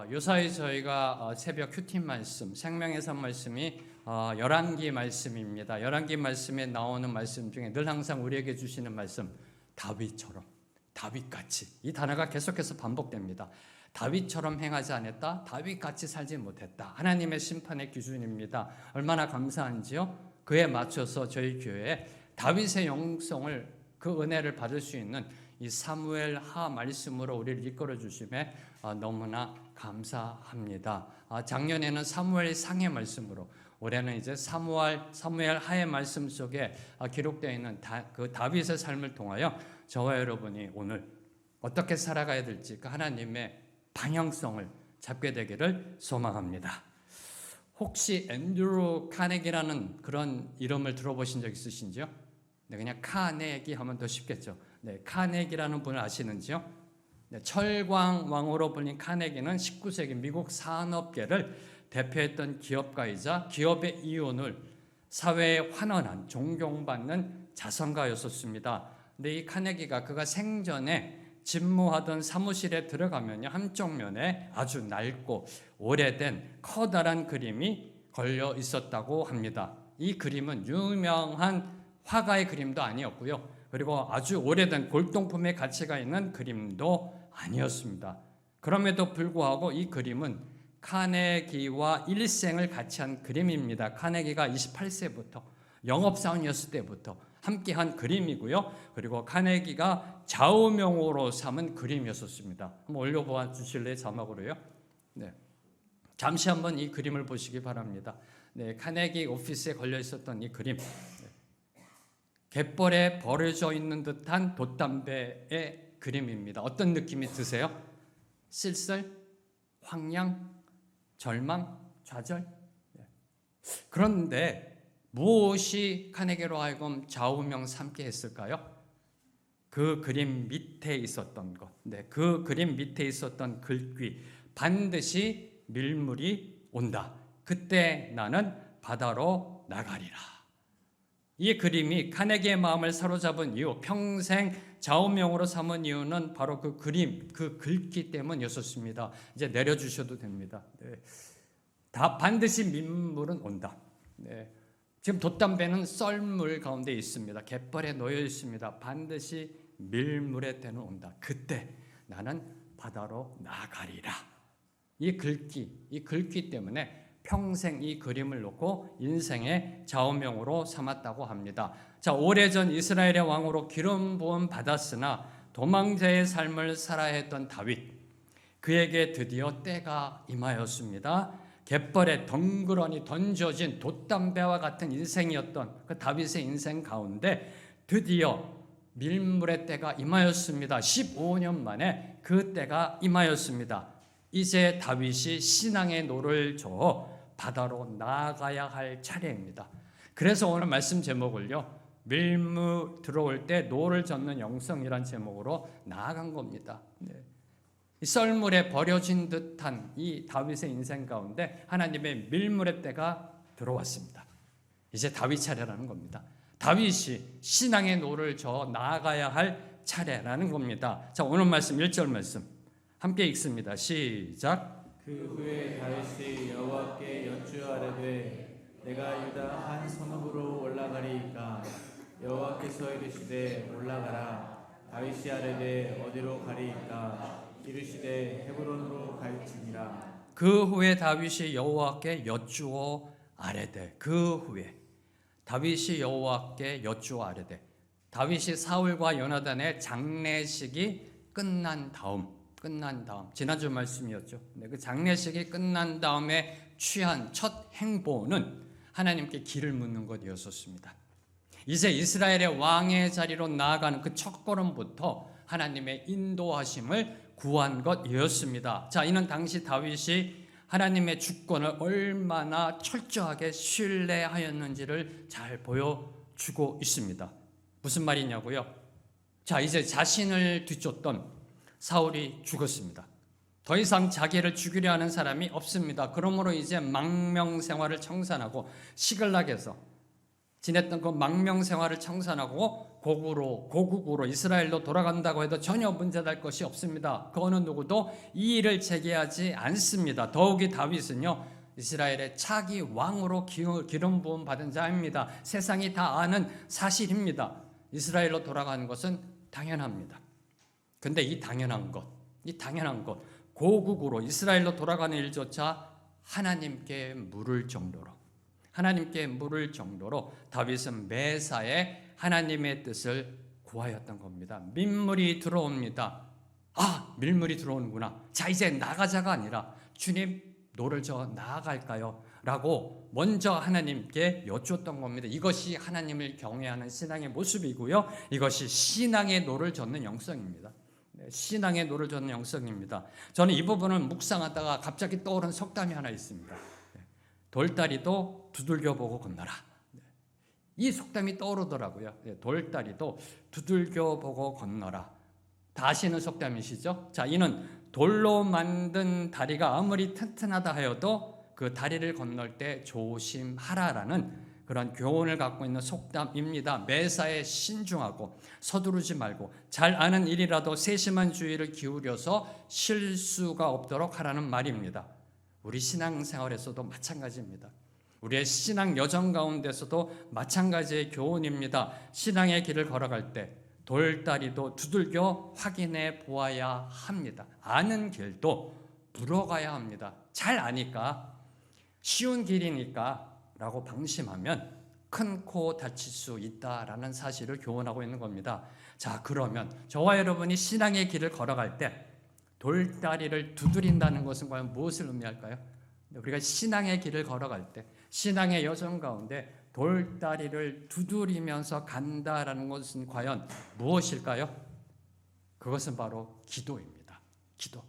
요사이 저희가 새벽 큐팀 말씀, 생명의 산 말씀이 열왕기 말씀입니다. 열왕기 말씀에 나오는 말씀 중에 늘 항상 우리에게 주시는 말씀, 다윗처럼, 다윗같이, 이 단어가 계속해서 반복됩니다. 다윗처럼 행하지 않았다, 다윗같이 살지 못했다. 하나님의 심판의 기준입니다. 얼마나 감사한지요? 그에 맞춰서 저희 교회에 다윗의 영성을, 그 은혜를 받을 수 있는 이 사무엘 하 말씀으로 우리를 이끌어 주심에 너무나 감사합니다. 작년에는 사무엘 상의 말씀으로, 올해는 이제 사무엘 하의 말씀 속에 기록되어 있는 그 다윗의 삶을 통하여 저와 여러분이 오늘 어떻게 살아가야 될지 그 하나님의 방향성을 잡게 되기를 소망합니다. 혹시 앤드루 카네기라는 그런 이름을 들어보신 적 있으신지요? 네, 그냥 카네기 하면 더 쉽겠죠. 네, 카네기라는 분을 아시는지요? 네, 철광 왕으로 불린 카네기는 19세기 미국 산업계를 대표했던 기업가이자 기업의 이윤을 사회에 환원한, 존경받는 자선가였었습니다. 근데 이 카네기가 그가 생전에 집무하던 사무실에 들어가면요, 한쪽 면에 아주 낡고 오래된 커다란 그림이 걸려 있었다고 합니다. 이 그림은 유명한 화가의 그림도 아니었고요, 그리고 아주 오래된 골동품의 가치가 있는 그림도 아니었습니다. 그럼에도 불구하고 이 그림은 카네기와 일생을 같이 한 그림입니다. 카네기가 28세부터 영업사원이었을 때부터 함께한 그림이고요, 그리고 카네기가 좌우명으로 삼은 그림이었습니다. 한번 올려보아 주실래요? 자막으로요. 네. 잠시 한번 이 그림을 보시기 바랍니다. 네, 카네기 오피스에 걸려 있었던 이 그림. 갯벌에 버려져 있는 듯한 돛담배의 그림입니다. 어떤 느낌이 드세요? 쓸쓸, 황양, 절망, 좌절. 그런데 무엇이 카네기로 하여금 좌우명 삼게 했을까요? 그 그림 밑에 있었던 것, 그 그림 밑에 있었던 글귀, 반드시 밀물이 온다. 그때 나는 바다로 나가리라. 이 그림이 카네기의 마음을 사로잡은 이유, 평생 좌우명으로 삼은 이유는 바로 그 그림, 그 글귀 때문이었습니다. 이제 내려주셔도 됩니다. 네. 다 반드시 민물은 온다. 네. 지금 돛담배는 썰물 가운데 있습니다. 갯벌에 놓여 있습니다. 반드시 밀물의 때는 온다. 그때 나는 바다로 나가리라. 이 글귀 때문에 평생 이 그림을 놓고 인생의 좌우명으로 삼았다고 합니다. 자, 오래전 이스라엘의 왕으로 기름 부음 받았으나 도망자의 삶을 살아야 했던 다윗, 그에게 드디어 때가 임하였습니다. 갯벌에 덩그러니 던져진 돛담배와 같은 인생이었던 그 다윗의 인생 가운데 드디어 밀물의 때가 임하였습니다. 15년 만에 그 때가 임하였습니다. 이제 다윗이 신앙의 노를 저어 바다로 나아가야 할 차례입니다. 그래서 오늘 말씀 제목을요, 밀물 들어올 때 노를 젓는 영성이란 제목으로 나아간 겁니다. 네. 이 썰물에 버려진 듯한 이 다윗의 인생 가운데 하나님의 밀물의 때가 들어왔습니다. 이제 다윗 차례라는 겁니다. 다윗이 신앙의 노를 저어 나아가야 할 차례라는 겁니다. 자, 오늘 말씀 1절 말씀 함께 읽습니다. 시작. 그 후에 다윗이 여호와께 여쭈아뢰되 내가 유다 한 성읍으로 올라가리이까 여호와께서 이르시되 올라가라. 다윗이 아뢰되 어디로 가리이까 이르시되 헤브론으로 갈지니라. 그 후에 다윗이 여호와께 여쭈어 아뢰되, 그 후에 다윗이 여호와께 여쭈어 아뢰되, 다윗이 사울과 요나단의 장례식이 끝난 다음 지난주 말씀이었죠. 그 장례식이 끝난 다음에 취한 첫 행보는 하나님께 길을 묻는 것이었습니다. 이제 이스라엘의 왕의 자리로 나아가는 그 첫걸음부터 하나님의 인도하심을 구한 것이었습니다. 자, 이는 당시 다윗이 하나님의 주권을 얼마나 철저하게 신뢰하였는지를 잘 보여주고 있습니다. 무슨 말이냐고요? 자, 이제 자신을 뒤쫓던 사울이 죽었습니다. 더 이상 자기를 죽이려 하는 사람이 없습니다. 그러므로 이제 망명생활을 청산하고 시글락에서 지냈던 그 망명생활을 청산하고 고국으로 이스라엘로 돌아간다고 해도 전혀 문제될 것이 없습니다. 그 어느 누구도 이 일을 제기하지 않습니다. 더욱이 다윗은요, 이스라엘의 차기 왕으로 기름 부음 받은 자입니다. 세상이 다 아는 사실입니다. 이스라엘로 돌아가는 것은 당연합니다. 근데 이 당연한 것, 고국으로 이스라엘로 돌아가는 일조차 하나님께 물을 정도로 다윗은 매사에 하나님의 뜻을 구하였던 겁니다. 민물이 들어옵니다. 밀물이 들어오는구나. 자, 이제 나가자가 아니라 주님, 노를 저 나아갈까요? 라고 먼저 하나님께 여쭈었던 겁니다. 이것이 하나님을 경외하는 신앙의 모습이고요. 이것이 신앙의 노를 젓는 영성입니다. 신앙의 노를 젓는 영성입니다. 저는 이 부분을 묵상하다가 갑자기 떠오른 속담이 하나 있습니다. 돌다리도 두들겨보고 건너라. 이 속담이 떠오르더라고요. 돌다리도 두들겨보고 건너라. 다 아시는 속담이시죠? 자, 이는 돌로 만든 다리가 아무리 튼튼하다 하여도 그 다리를 건널 때 조심하라라는 그런 교훈을 갖고 있는 속담입니다. 매사에 신중하고 서두르지 말고 잘 아는 일이라도 세심한 주의를 기울여서 실수가 없도록 하라는 말입니다. 우리 신앙생활에서도 마찬가지입니다. 우리의 신앙 여정 가운데서도 마찬가지의 교훈입니다. 신앙의 길을 걸어갈 때 돌다리도 두들겨 확인해 보아야 합니다. 아는 길도 물어가야 합니다. 잘 아니까, 쉬운 길이니까 라고 방심하면 큰 코 다칠 수 있다라는 사실을 교훈하고 있는 겁니다. 자, 그러면 저와 여러분이 신앙의 길을 걸어갈 때 돌다리를 두드린다는 것은 과연 무엇을 의미할까요? 우리가 신앙의 길을 걸어갈 때, 신앙의 여정 가운데 돌다리를 두드리면서 간다라는 것은 과연 무엇일까요? 그것은 바로 기도입니다. 기도.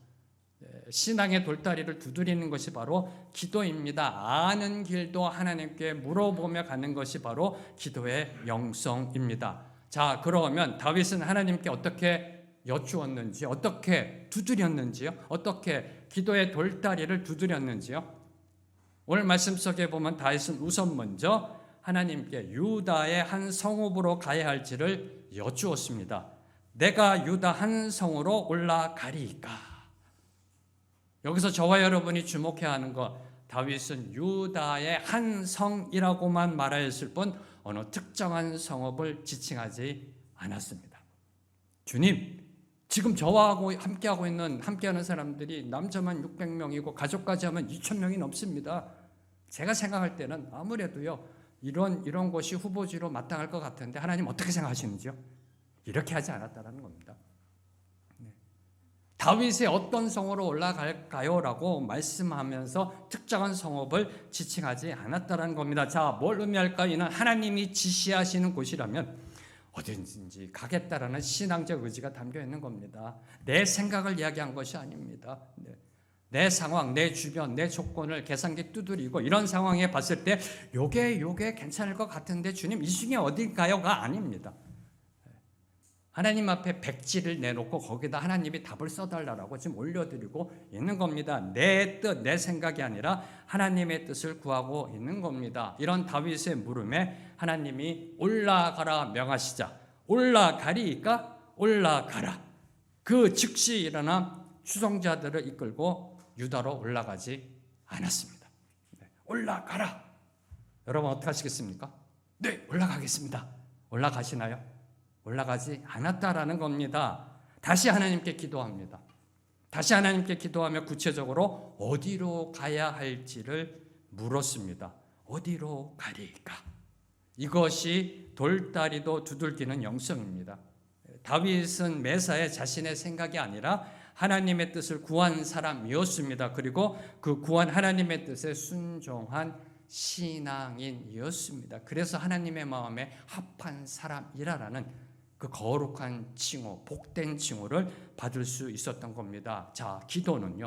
신앙의 돌다리를 두드리는 것이 바로 기도입니다. 아는 길도 하나님께 물어보며 가는 것이 바로 기도의 영성입니다. 자, 그러면 다윗은 하나님께 어떻게 여쭈었는지, 어떻게 두드렸는지요? 어떻게 기도의 돌다리를 두드렸는지요? 오늘 말씀 속에 보면 다윗은 우선 먼저 하나님께 유다의 한 성읍으로 가야 할지를 여쭈었습니다. 내가 유다 한 성으로 올라가리이까? 여기서 저와 여러분이 주목해야 하는 것, 다윗은 유다의 한 성이라고만 말하였을 뿐 어느 특정한 성읍을 지칭하지 않았습니다. 주님, 지금 저와 함께하는 사람들이 남자만 600명이고 가족까지 하면 2,000명이 넘습니다. 제가 생각할 때는 아무래도요, 이런 것이 후보지로 마땅할 것 같은데 하나님 어떻게 생각하시는지요? 이렇게 하지 않았다는 겁니다. 다윗의 어떤 성으로 올라갈까요? 라고 말씀하면서 특정한 성읍을 지칭하지 않았다는 겁니다. 자, 뭘 의미할까요? 이는 하나님이 지시하시는 곳이라면 어딘지 가겠다라는 신앙적 의지가 담겨 있는 겁니다. 내 생각을 이야기한 것이 아닙니다. 내 상황, 내 주변, 내 조건을 계산기 두드리고 이런 상황에 봤을 때 요게 괜찮을 것 같은데 주님 이 중에 어딜까요가 아닙니다. 하나님 앞에 백지를 내놓고 거기다 하나님이 답을 써달라고 지금 올려드리고 있는 겁니다. 내 뜻, 내 생각이 아니라 하나님의 뜻을 구하고 있는 겁니다. 이런 다윗의 물음에 하나님이 올라가라 명하시자 올라가리이까? 올라가라. 그 즉시 일어나 추종자들을 이끌고 유다로 올라가지 않았습니다. 올라가라. 여러분 어떻게 하시겠습니까? 네, 올라가겠습니다. 올라가시나요? 올라가지 않았다라는 겁니다. 다시 하나님께 기도합니다. 다시 하나님께 기도하며 구체적으로 어디로 가야 할지를 물었습니다. 어디로 가리까? 이것이 돌다리도 두들기는 영성입니다. 다윗은 매사에 자신의 생각이 아니라 하나님의 뜻을 구한 사람이었습니다. 그리고 그 구한 하나님의 뜻에 순종한 신앙인이었습니다. 그래서 하나님의 마음에 합한 사람이라는 그 거룩한 칭호, 복된 칭호를 받을 수 있었던 겁니다. 자, 기도는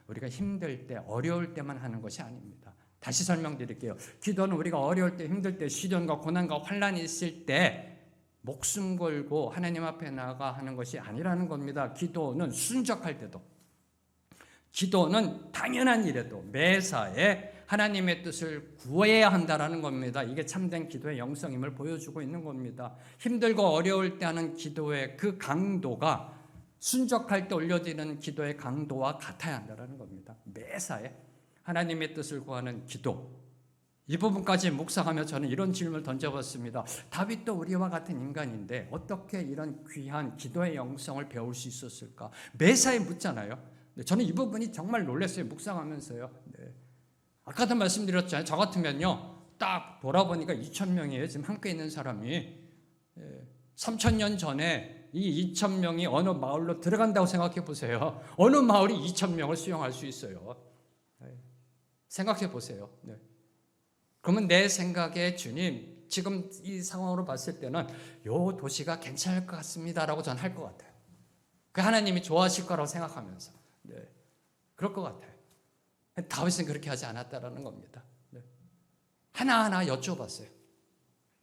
우리가 힘들 때, 어려울 때만 하는 것이 아닙니다. 다시 설명드릴게요. 기도는 우리가 어려울 때, 힘들 때, 시련과 고난과 환란이 있을 때 목숨 걸고 하나님 앞에 나아가 하는 것이 아니라는 겁니다. 기도는 순적할 때도, 기도는 당연한 일에도 매사에 하나님의 뜻을 구해야 한다라는 겁니다. 이게 참된 기도의 영성임을 보여주고 있는 겁니다. 힘들고 어려울 때 하는 기도의 그 강도가 순적할 때 올려지는 기도의 강도와 같아야 한다는 겁니다. 매사에 하나님의 뜻을 구하는 기도. 이 부분까지 묵상하며 저는 이런 질문을 던져봤습니다. 다윗도 우리와 같은 인간인데 어떻게 이런 귀한 기도의 영성을 배울 수 있었을까? 매사에 묻잖아요. 저는 이 부분이 정말 놀랐어요. 묵상하면서요. 네. 아까도 말씀드렸잖아요. 저 같으면요, 딱 돌아보니까 2,000명이에요. 지금 함께 있는 사람이. 3,000년 전에 이 2,000명이 어느 마을로 들어간다고 생각해 보세요. 어느 마을이 2,000명을 수용할 수 있어요? 생각해 보세요. 네. 그러면 내 생각에 주님, 지금 이 상황으로 봤을 때는 요 도시가 괜찮을 것 같습니다라고 저는 할 것 같아요. 그 하나님이 좋아하실 거라고 생각하면서. 네. 그럴 것 같아요. 다윗은 그렇게 하지 않았다라는 겁니다. 네. 하나하나 여쭤봤어요.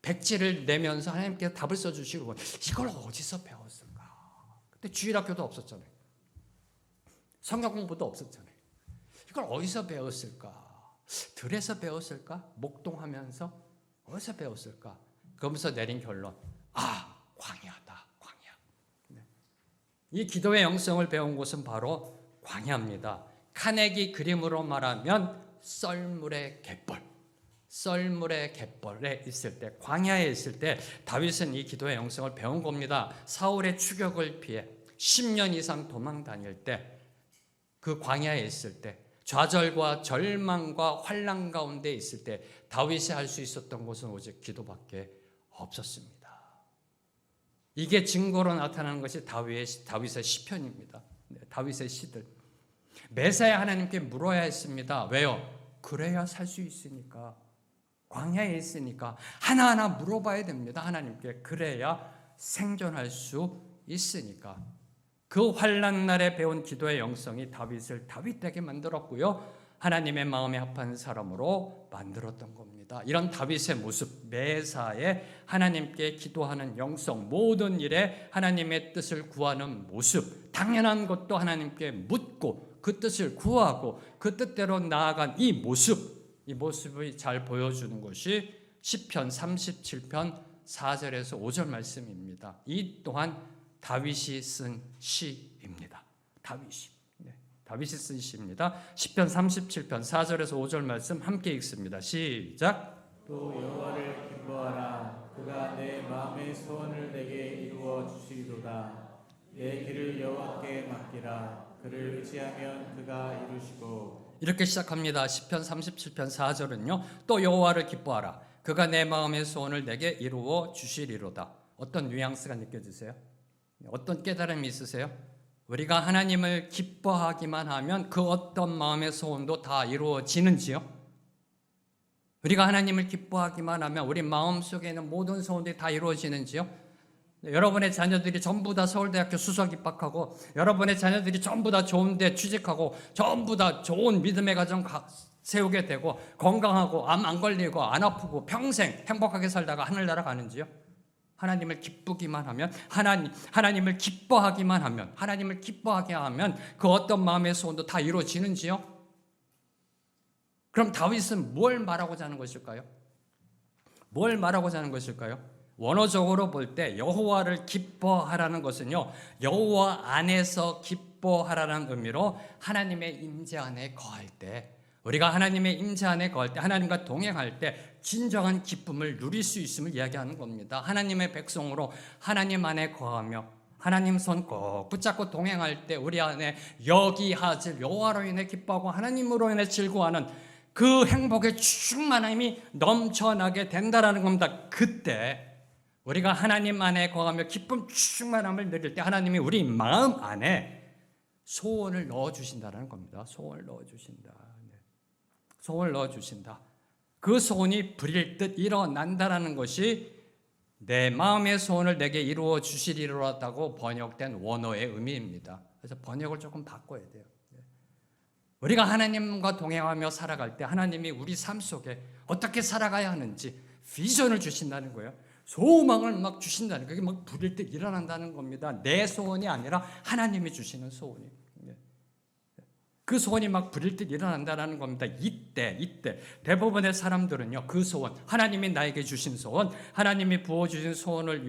백지를 내면서 하나님께서 답을 써주시고 이걸 어디서 배웠을까? 그때 주일학교도 없었잖아요. 성경 공부도 없었잖아요. 이걸 어디서 배웠을까? 들에서 배웠을까? 목동하면서 어디서 배웠을까? 그러면서 내린 결론, 광야다, 광야. 네. 이 기도의 영성을 배운 곳은 바로 광야입니다. 카네기 그림으로 말하면 썰물의 갯벌, 썰물의 갯벌에 있을 때, 광야에 있을 때 다윗은 이 기도의 영성을 배운 겁니다. 사울의 추격을 피해 10년 이상 도망 다닐 때, 그 광야에 있을 때, 좌절과 절망과 환난 가운데 있을 때 다윗이 할 수 있었던 것은 오직 기도밖에 없었습니다. 이게 증거로 나타나는 것이 다윗의 시편입니다. 네, 다윗의 시들. 매사에 하나님께 물어야 했습니다. 왜요? 그래야 살 수 있으니까. 광야에 있으니까 하나하나 물어봐야 됩니다. 하나님께. 그래야 생존할 수 있으니까. 그 환난 날에 배운 기도의 영성이 다윗을 다윗되게 만들었고요. 하나님의 마음에 합한 사람으로 만들었던 겁니다. 이런 다윗의 모습, 매사에 하나님께 기도하는 영성, 모든 일에 하나님의 뜻을 구하는 모습, 당연한 것도 하나님께 묻고 그 뜻을 구하고 그 뜻대로 나아간 이 모습이 잘 보여주는 것이 시편 37편 4절에서 5절 말씀입니다. 이 또한 다윗이 쓴 시입니다. 다윗이 쓴 시입니다. 시편 37편 4절에서 5절 말씀 함께 읽습니다. 시작. 또 여호와를 기뻐하라. 그가 내 마음의 소원을 내게 이루어 주시리로다. 내 길을 여호와께 맡기라. 그를 의지하면 그가 이루시고. 이렇게 시작합니다. 시편 37편 4절은요. 또 여호와를 기뻐하라. 그가 내 마음의 소원을 내게 이루어 주시리로다. 어떤 뉘앙스가 느껴지세요? 어떤 깨달음이 있으세요? 우리가 하나님을 기뻐하기만 하면 그 어떤 마음의 소원도 다 이루어지는지요? 우리가 하나님을 기뻐하기만 하면 우리 마음속에 있는 모든 소원들이 다 이루어지는지요? 여러분의 자녀들이 전부 다 서울대학교 수석 입학하고 여러분의 자녀들이 전부 다 좋은 데 취직하고 전부 다 좋은 믿음의 가정 세우게 되고 건강하고 암 안 걸리고 안 아프고 평생 행복하게 살다가 하늘나라 가는지요? 하나님을 기쁘기만 하면, 하나님을 기뻐하기만 하면, 하나님을 기뻐하게 하면 그 어떤 마음의 소원도 다 이루어지는지요? 그럼 다윗은 뭘 말하고자 하는 것일까요? 뭘 말하고자 하는 것일까요? 원어적으로 볼 때 여호와를 기뻐하라는 것은요, 여호와 안에서 기뻐하라는 의미로 하나님의 임재 안에 거할 때, 우리가 하나님의 임재 안에 거할 때, 하나님과 동행할 때 진정한 기쁨을 누릴 수 있음을 이야기하는 겁니다. 하나님의 백성으로 하나님 안에 거하며 하나님 손 꼭 붙잡고 동행할 때 우리 안에 여기하질 여호와로 인해 기뻐하고 하나님으로 인해 즐거워하는 그 행복의 충만함이 넘쳐나게 된다라는 겁니다. 그때 우리가 하나님 안에 거하며 기쁨 충만함을 누릴 때 하나님이 우리 마음 안에 소원을 넣어주신다는 겁니다. 소원을 넣어주신다. 소원을 넣어주신다. 그 소원이 불일 듯 일어난다라는 것이 내 마음의 소원을 내게 이루어 주시리로다고 번역된 원어의 의미입니다. 그래서 번역을 조금 바꿔야 돼요. 우리가 하나님과 동행하며 살아갈 때 하나님이 우리 삶 속에 어떻게 살아가야 하는지 비전을 주신다는 거예요. 소망을 막 주신다는 거예요. 그게 막 불일 듯 일어난다는 겁니다. 내 소원이 아니라 하나님이 주시는 소원이. 그 그 소원이 막 불일 듯 일어난다는 겁니다. 이때 대부분의 사람들은요, 그 소원, 하나님이 나에게 주신 소원, 하나님이 부어주신 소원을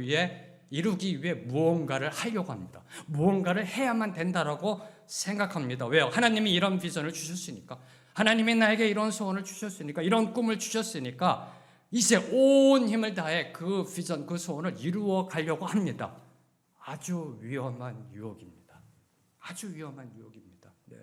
이루기 위해 무언가를 하려고 합니다. 무언가를 해야만 된다라고 생각합니다. 왜요? 하나님이 이런 비전을 주셨으니까, 하나님이 나에게 이런 소원을 주셨으니까, 이런 꿈을 주셨으니까 이제 온 힘을 다해 그 비전, 그 소원을 이루어 가려고 합니다. 아주 위험한 유혹입니다. 아주 위험한 유혹입니다. 네.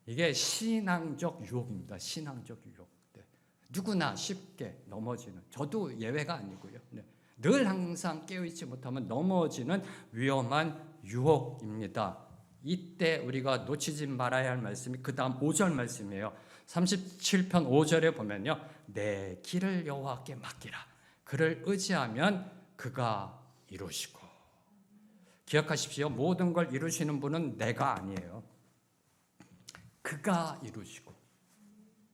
이게 신앙적 유혹입니다. 신앙적 유혹. 네. 누구나 쉽게 넘어지는, 저도 예외가 아니고요. 네. 늘 항상 깨어있지 못하면 넘어지는 위험한 유혹입니다. 이때 우리가 놓치지 말아야 할 말씀이 그 다음 5절 말씀이에요. 37편 5절에 보면요, 내 길을 여호와께 맡기라. 그를 의지하면 그가 이루시고. 기억하십시오. 모든 걸 이루시는 분은 내가 아니에요. 그가 이루시고.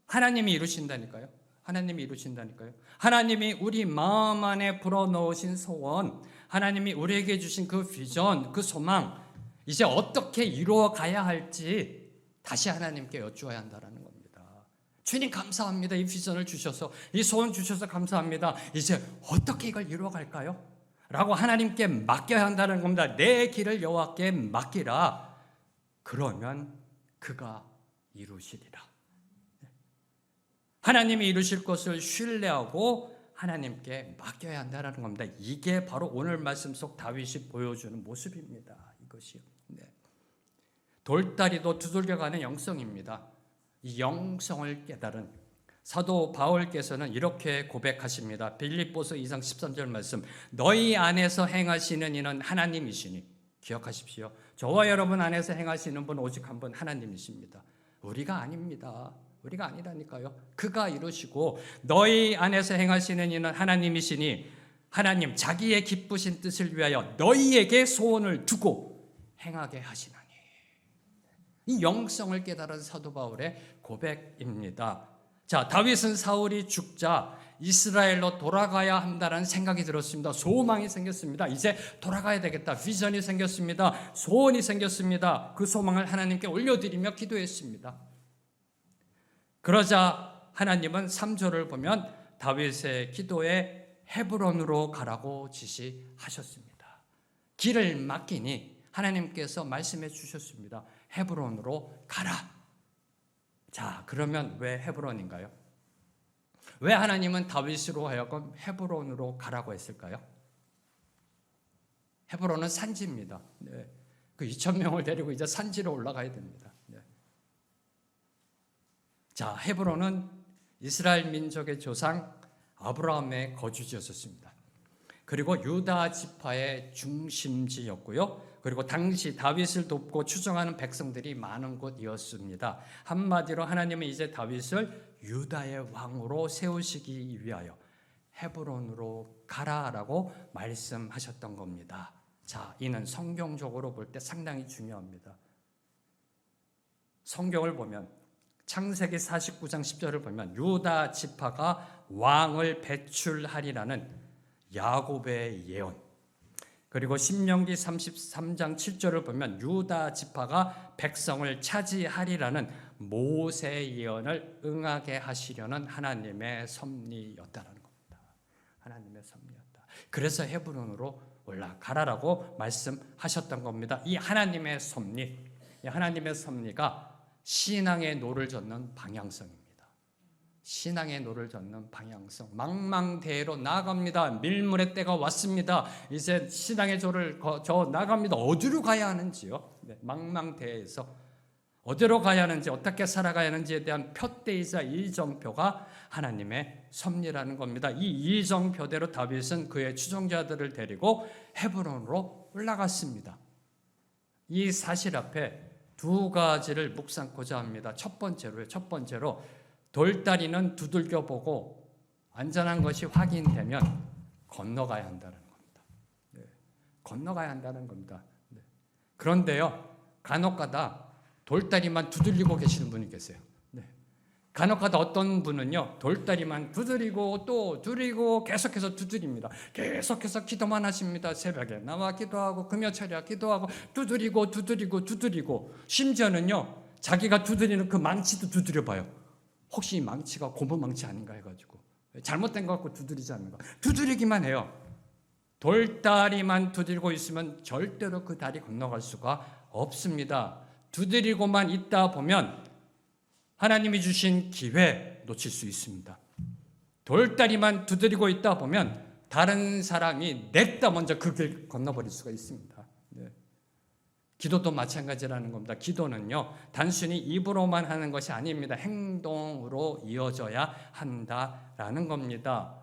하나님이 이루신다니까요. 하나님이 이루신다니까요. 하나님이 우리 마음 안에 불어넣으신 소원, 하나님이 우리에게 주신 그 비전, 그 소망, 이제 어떻게 이루어 가야 할지 다시 하나님께 여쭈어야 한다는 겁니다. 주님 감사합니다. 이 비전을 주셔서, 이 소원 주셔서 감사합니다. 이제 어떻게 이걸 이루어 갈까요? 라고 하나님께 맡겨야 한다는 겁니다. 내 길을 여호와께 맡기라. 그러면 그가 이루시리라. 하나님이 이루실 것을 신뢰하고 하나님께 맡겨야 한다는 겁니다. 이게 바로 오늘 말씀 속 다윗이 보여주는 모습입니다. 이것이요. 네. 돌다리도 두들겨가는 영성입니다. 이 영성을 깨달은 사도 바울께서는 이렇게 고백하십니다. 빌립보서 2장 13절 말씀. 너희 안에서 행하시는 이는 하나님이시니. 기억하십시오. 저와 여러분 안에서 행하시는 분 오직 한 분 하나님이십니다. 우리가 아닙니다. 우리가 아니라니까요. 그가 이루시고 너희 안에서 행하시는 이는 하나님이시니 하나님 자기의 기쁘신 뜻을 위하여 너희에게 소원을 두고 행하게 하시나니. 이 영성을 깨달은 사도 바울의 고백입니다. 자, 다윗은 사울이 죽자 이스라엘로 돌아가야 한다는 생각이 들었습니다. 소망이 생겼습니다. 이제 돌아가야 되겠다. 비전이 생겼습니다. 소원이 생겼습니다. 그 소망을 하나님께 올려드리며 기도했습니다. 그러자 하나님은 3절을 보면 다윗의 기도에 헤브론으로 가라고 지시하셨습니다. 길을 맡기니 하나님께서 말씀해 주셨습니다. 헤브론으로 가라. 자, 그러면 왜 헤브론인가요? 왜 하나님은 다윗으로 하여금 헤브론으로 가라고 했을까요? 헤브론은 산지입니다. 네. 그 2,000명을 데리고 이제 산지로 올라가야 됩니다. 네. 자, 헤브론은 이스라엘 민족의 조상 아브라함의 거주지였습니다. 그리고 유다 지파의 중심지였고요. 그리고 당시 다윗을 돕고 추종하는 백성들이 많은 곳이었습니다. 한마디로 하나님은 이제 다윗을 유다의 왕으로 세우시기 위하여 헤브론으로 가라라고 말씀하셨던 겁니다. 자, 이는 성경적으로 볼 때 상당히 중요합니다. 성경을 보면 창세기 49장 10절을 보면 유다 지파가 왕을 배출하리라는 야곱의 예언, 그리고 신명기 33장 7절을 보면 유다 지파가 백성을 차지하리라는 모세의 예언을 응하게 하시려는 하나님의 섭리였다는 겁니다. 하나님의 섭리였다. 그래서 헤브론으로 올라가라라고 말씀하셨던 겁니다. 이 하나님의 섭리, 이 하나님의 섭리가 신앙의 노를 젓는 방향성입니다. 신앙의 노를 젓는 방향성. 망망대해로 나아갑니다. 밀물의 때가 왔습니다. 이제 신앙의 조를 저 나갑니다. 어디로 가야 하는지요? 네, 망망대해에서 어디로 가야 하는지, 어떻게 살아가야 하는지에 대한 표대이자 이정표가 하나님의 섭리라는 겁니다. 이 이정표대로 다윗은 그의 추종자들을 데리고 헤브론으로 올라갔습니다. 이 사실 앞에 두 가지를 묵상코자 합니다. 첫 번째로 돌다리는 두들겨 보고 안전한 것이 확인되면 건너가야 한다는 겁니다. 네, 건너가야 한다는 겁니다. 네. 그런데요, 간혹가다 돌다리만 두들리고 계시는 분이 계세요. 네. 간혹가다 어떤 분은요, 돌다리만 두드리고 또 두드리고 계속해서 두드립니다. 계속해서 기도만 하십니다. 새벽에 나와 기도하고 금요철에 기도하고 두드리고 심지어는요, 자기가 두드리는 그 망치도 두드려봐요. 혹시 이 망치가 고무 망치 아닌가 해가지고 잘못된 것 같고 두드리지 않는 거. 두드리기만 해요. 돌다리만 두드리고 있으면 절대로 그 다리 건너갈 수가 없습니다. 두드리고만 있다 보면 하나님이 주신 기회 놓칠 수 있습니다. 돌다리만 두드리고 있다 보면 다른 사람이 냈다 먼저 그 길 건너버릴 수가 있습니다. 네. 기도도 마찬가지라는 겁니다. 기도는요, 단순히 입으로만 하는 것이 아닙니다. 행동으로 이어져야 한다라는 겁니다.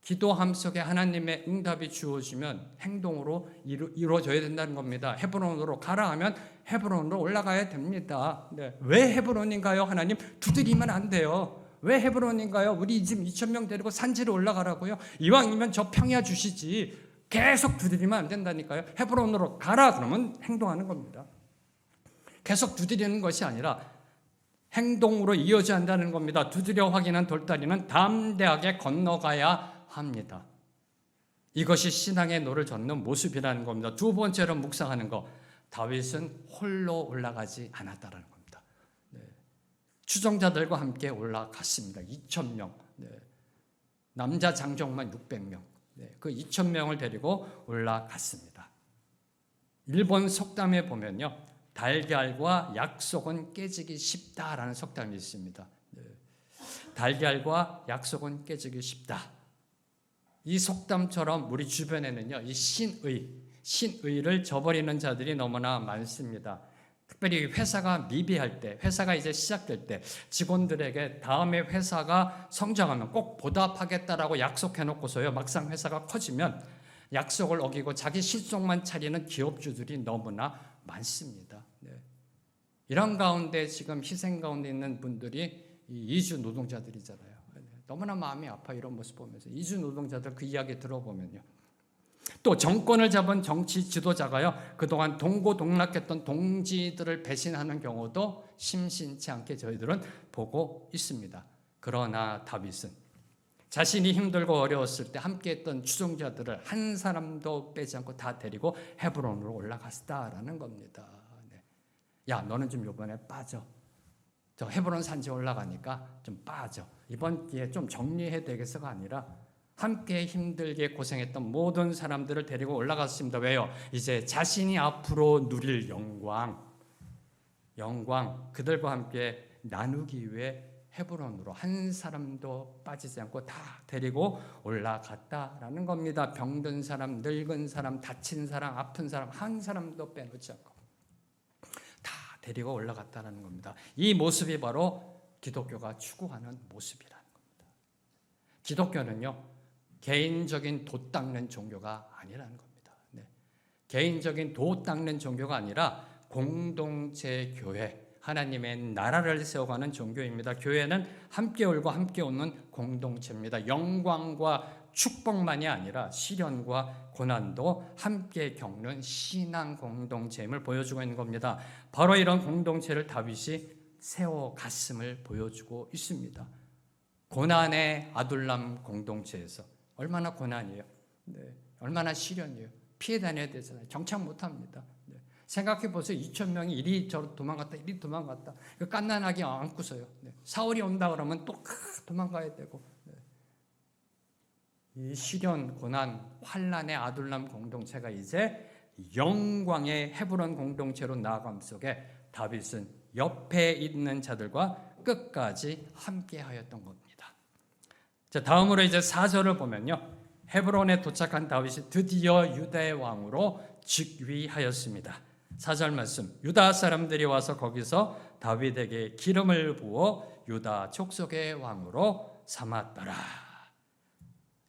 기도함 속에 하나님의 응답이 주어지면 행동으로 이루어져야 된다는 겁니다. 헤브론으로 가라 하면 헤브론으로 올라가야 됩니다. 네. 왜 헤브론인가요? 하나님 두드리면 안 돼요. 왜 헤브론인가요? 우리 지금 2,000명 데리고 산지로 올라가라고요? 이왕이면 저 평야 주시지 계속 두드리면 안 된다니까요. 헤브론으로 가라 그러면 행동하는 겁니다. 계속 두드리는 것이 아니라 행동으로 이어져야 한다는 겁니다. 두드려 확인한 돌다리는 담대하게 건너가야 합니다. 이것이 신앙의 노를 젓는 모습이라는 겁니다. 두 번째로 묵상하는 거, 다윗은 홀로 올라가지 않았다라는 겁니다. 네. 추종자들과 함께 올라갔습니다. 2,000명, 네. 남자 장정만 600명, 네. 그 2,000명을 데리고 올라갔습니다. 일본 속담에 보면요, 달걀과 약속은 깨지기 쉽다라는 속담이 있습니다. 네. 달걀과 약속은 깨지기 쉽다. 이 속담처럼 우리 주변에는요, 이 신의를 저버리는 자들이 너무나 많습니다. 특별히 회사가 미비할 때, 회사가 이제 시작될 때 직원들에게 다음에 회사가 성장하면 꼭 보답하겠다라고 약속해놓고서요, 막상 회사가 커지면 약속을 어기고 자기 실속만 차리는 기업주들이 너무나 많습니다. 네. 이런 가운데 지금 희생 가운데 있는 분들이 이주 노동자들이잖아요. 너무나 마음이 아파 이런 모습 보면서 이주 노동자들 그 이야기 들어보면요. 또 정권을 잡은 정치 지도자가요, 그동안 동고동락했던 동지들을 배신하는 경우도 심심치 않게 저희들은 보고 있습니다. 그러나 다윗은 자신이 힘들고 어려웠을 때 함께했던 추종자들을 한 사람도 빼지 않고 다 데리고 헤브론으로 올라갔다라는 겁니다. 네. 야, 너는 좀 이번에 빠져. 저 헤브론 산지 올라가니까 좀 빠져. 이번 기회에 좀 정리해야 되겠어가 아니라 함께 힘들게 고생했던 모든 사람들을 데리고 올라갔습니다. 왜요? 이제 자신이 앞으로 누릴 영광 그들과 함께 나누기 위해 헤브론으로 한 사람도 빠지지 않고 다 데리고 올라갔다라는 겁니다. 병든 사람, 늙은 사람, 다친 사람, 아픈 사람 한 사람도 빼놓지 않고 다 데리고 올라갔다는 겁니다. 이 모습이 바로 기독교가 추구하는 모습이라는 겁니다. 기독교는요, 개인적인 돛 닦는 종교가 아니라는 겁니다. 네. 개인적인 돛 닦는 종교가 아니라 공동체 교회, 하나님의 나라를 세워가는 종교입니다. 교회는 함께 울고 함께 웃는 공동체입니다. 영광과 축복만이 아니라 시련과 고난도 함께 겪는 신앙 공동체임을 보여주고 있는 겁니다. 바로 이런 공동체를 다윗이 세워갔음을 보여주고 있습니다. 고난의 아둘람 공동체에서 얼마나 고난이에요. 네. 얼마나 시련이에요. 피해 다녀야 되잖아요. 정착 못합니다. 네. 생각해 보세요. 2,000명이 이리 저리 도망갔다 이리 도망갔다. 깐난하게 안고서요. 네. 사울이 온다 그러면 또 도망가야 되고. 네. 이 시련, 고난, 환난의 아둘람 공동체가 이제 영광의 헤브론 공동체로 나아감 속에 다윗은 옆에 있는 자들과 끝까지 함께하였던 겁니다. 자, 다음으로 이제 4절을 보면요, 헤브론에 도착한 다윗이 드디어 유다의 왕으로 즉위하였습니다. 4절 말씀, 유다 사람들이 와서 거기서 다윗에게 기름을 부어 유다 족속의 왕으로 삼았더라.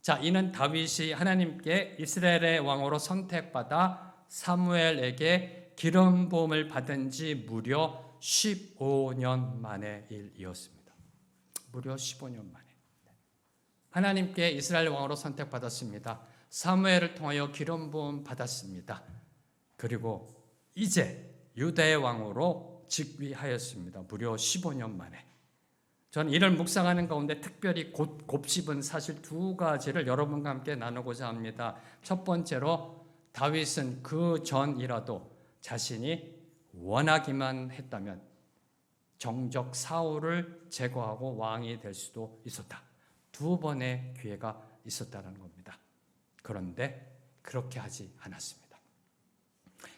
자, 이는 다윗이 하나님께 이스라엘의 왕으로 선택받아 사무엘에게 기름 부음을 받은 지 무려 15년 만의 일이었습니다. 무려 15년 만에 하나님께 이스라엘 왕으로 선택받았습니다. 사무엘을 통하여 기름 부음 받았습니다. 그리고 이제 유다의 왕으로 즉위하였습니다. 무려 15년 만에. 저는 이를 묵상하는 가운데 특별히 곱씹은 사실 두 가지를 여러분과 함께 나누고자 합니다. 첫 번째로 다윗은 그 전이라도 자신이 원하기만 했다면 정적 사울을 제거하고 왕이 될 수도 있었다. 2번의 기회가 있었다는 겁니다. 그런데 그렇게 하지 않았습니다.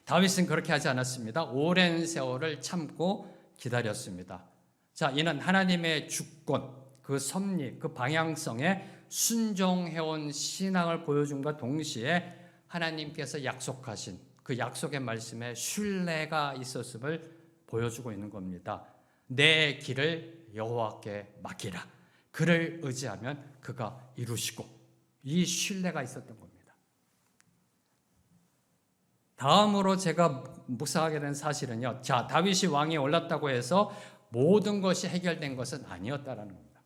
다윗은 그렇게 하지 않았습니다. 오랜 세월을 참고 기다렸습니다. 자, 이는 하나님의 주권, 그 섭리, 그 방향성에 순종해온 신앙을 보여준과 동시에 하나님께서 약속하신 그 약속의 말씀에 신뢰가 있었음을 보여주고 있는 겁니다. 내 길을 여호와께 맡기라. 그를 의지하면 그가 이루시고, 이 신뢰가 있었던 겁니다. 다음으로 제가 묵상하게 된 사실은요. 자, 다윗이 왕위에 올랐다고 해서 모든 것이 해결된 것은 아니었다라는 겁니다.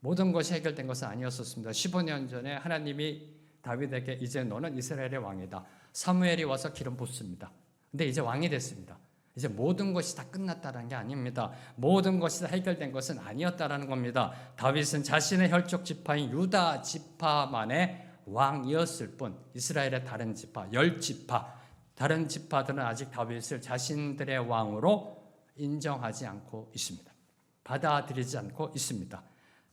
모든 것이 해결된 것은 아니었었습니다. 15년 전에 하나님이 다윗에게 이제 너는 이스라엘의 왕이다. 사무엘이 와서 기름 붓습니다. 근데 이제 왕이 됐습니다. 이제 모든 것이 다 끝났다는 게 아닙니다. 모든 것이 다 해결된 것은 아니었다라는 겁니다. 다윗은 자신의 혈족 지파인 유다 지파만의 왕이었을 뿐 이스라엘의 다른 지파, 10지파, 다른 지파들은 아직 다윗을 자신들의 왕으로 인정하지 않고 있습니다. 받아들이지 않고 있습니다.